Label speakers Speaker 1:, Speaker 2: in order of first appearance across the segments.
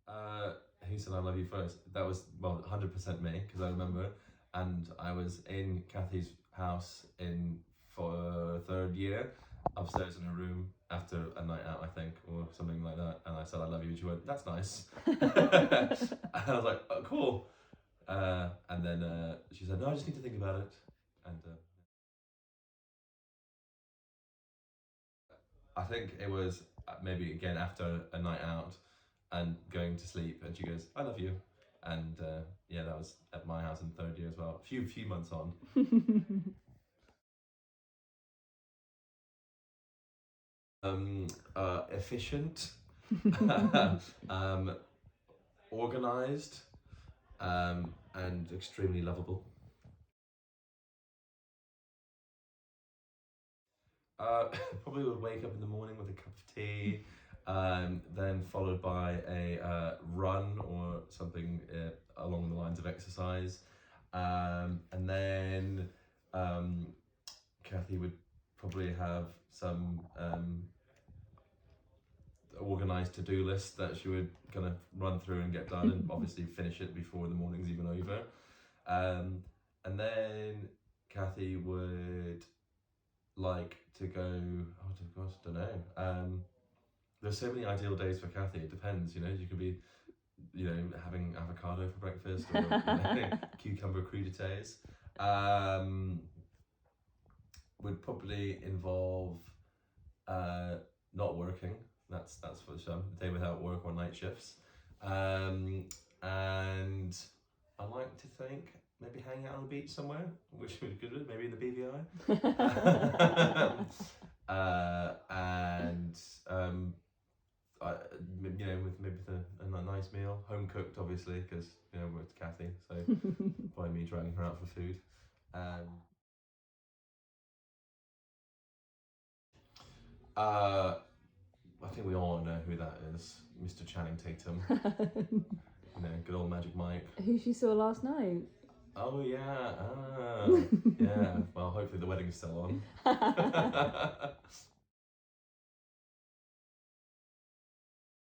Speaker 1: Uh, who said I love you first? That was, well, 100% me, because I remember. And I was in Kathy's house for third year, upstairs in her room after a night out, I think, or something like that. And I said I love you, and she went, "That's nice." And I was like, "Oh, cool." And then she said, "No, I just need to think about it." And I think it was maybe again after a night out and going to sleep, and she goes, "I love you," and yeah, that was at my house in third year as well. A few months on. Efficient, um, organized, and extremely lovable. Uh, Probably would wake up in the morning with a cup of tea, then followed by a run or something along the lines of exercise. And then um, Kathy would probably have some organized to-do list that she would kind of run through and get done, and obviously finish it before the morning's even over. Um, and then Kathy would like to go. Oh gosh, don't know. There's so many ideal days for Kathy. It depends, you know. You could be, having avocado for breakfast or cucumber crudités. Um, would probably involve not working. That's for some day without work or night shifts. And I like to think maybe hanging out on the beach somewhere, which would be good, maybe in the BVI. And with maybe a nice meal, home cooked, obviously, because we're with Kathy, so by me dragging her out for food. Uh, I think we all know who that is, Mr. Channing Tatum. Good old Magic Mike.
Speaker 2: Who she saw last night.
Speaker 1: Oh yeah, yeah. Well, hopefully the wedding's still on.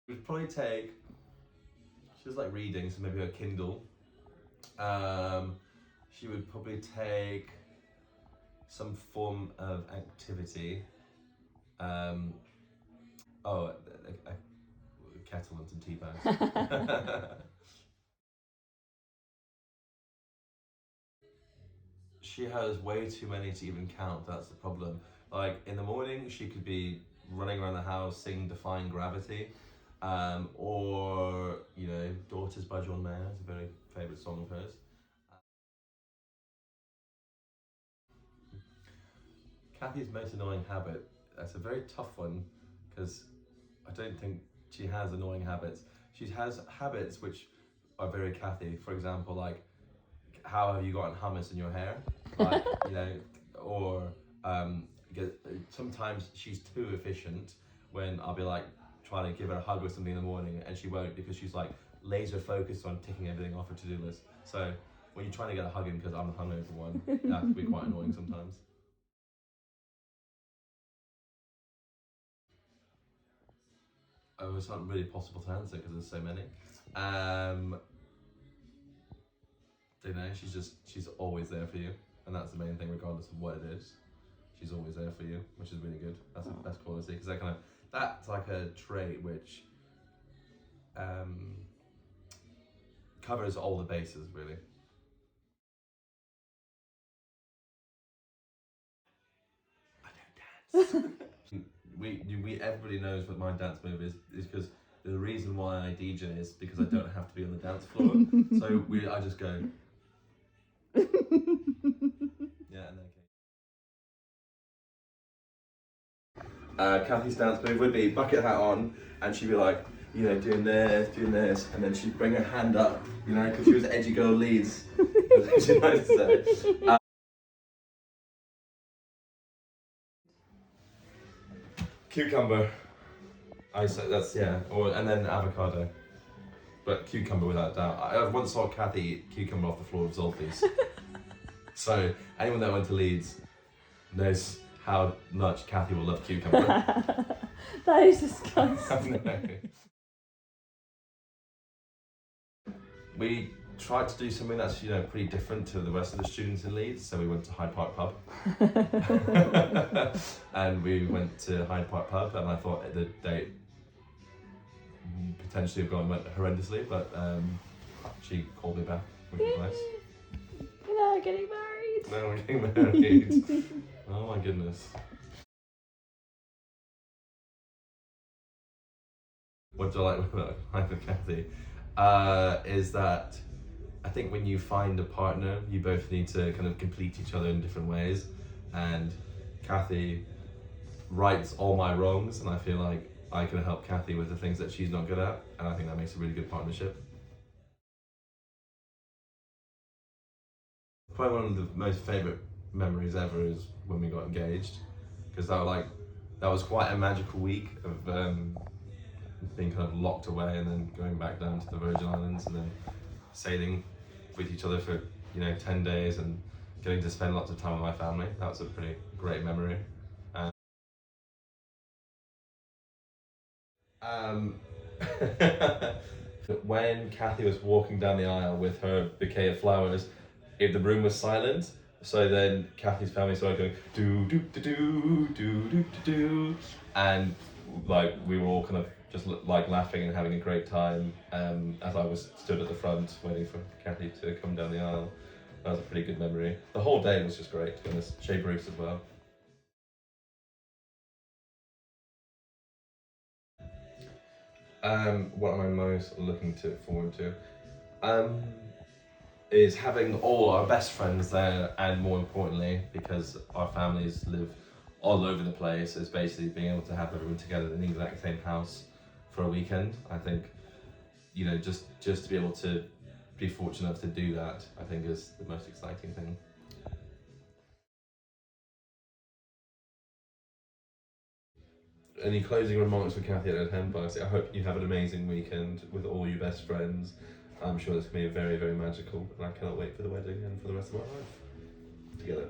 Speaker 1: We'd probably take. She was like reading, so maybe her Kindle. She would probably take some form of activity. Um, a kettle and some tea bags. She has way too many to even count. That's the problem. Like in the morning, she could be running around the house singing "Defying Gravity," or "Daughters" by John Mayer is a very favourite song of hers. Kathy's most annoying habit. That's a very tough one because I don't think she has annoying habits. She has habits which are very Kathy. For example, like how have you gotten hummus in your hair? Like, or because sometimes she's too efficient when I'll be like trying to give her a hug or something in the morning and she won't because she's like laser focused on ticking everything off her to-do list. So when you're trying to get a hug in because I'm the hungover one, that can be quite annoying sometimes. Oh, it's not really possible to answer because there's so many. Don't know. She's always there for you, and that's the main thing, regardless of what it is. She's always there for you, which is really good. That's the best quality because that's like a trait which um, covers all the bases really. I don't dance. we everybody knows what my dance move is because the reason why I DJ is because I don't have to be on the dance floor. So I just go. Yeah, and then. Kathy's dance move would be bucket hat on, and she'd be like, doing this, and then she'd bring her hand up, because she was edgy girl leads. She likes to say. Cucumber. I said that's yeah, and then avocado, but cucumber without doubt. I once saw Kathy eat cucumber off the floor of Zolfi's. So anyone that went to Leeds knows how much Kathy will love cucumber.
Speaker 2: That is disgusting.
Speaker 1: I know. We tried to do something that's pretty different to the rest of the students in Leeds, so we went to Hyde Park Pub. And we went to Hyde Park Pub, and I thought the date potentially have gone horrendously, but she called me back, which was nice.
Speaker 2: You're not getting married.
Speaker 1: No, we're getting married. Oh my goodness. What do I like with Kathy? Is that I think when you find a partner, you both need to kind of complete each other in different ways. And Kathy rights all my wrongs, and I feel like I can help Kathy with the things that she's not good at, and I think that makes a really good partnership. Probably one of the most favourite memories ever is when we got engaged, because that was quite a magical week of being kind of locked away and then going back down to the Virgin Islands and then sailing with each other for 10 days and getting to spend lots of time with my family. That was a pretty great memory. When Kathy was walking down the aisle with her bouquet of flowers, if the room was silent, so then Kathy's family started going do do do do do do do, and we were all kind of just laughing and having a great time as I was stood at the front waiting for Kathy to come down the aisle. That was a pretty good memory. The whole day was just great, to be honest. Shea Bruce as well. What am I most looking forward to? Is having all our best friends there, and more importantly, because our families live all over the place, is basically being able to have everyone together in the exact same house for a weekend. I think, just to be able to be fortunate enough to do that, I think is the most exciting thing. Any closing remarks for Kathy at her 10th party? I hope you have an amazing weekend with all your best friends. I'm sure it's going to be very, very magical, and I cannot wait for the wedding and for the rest of our life together.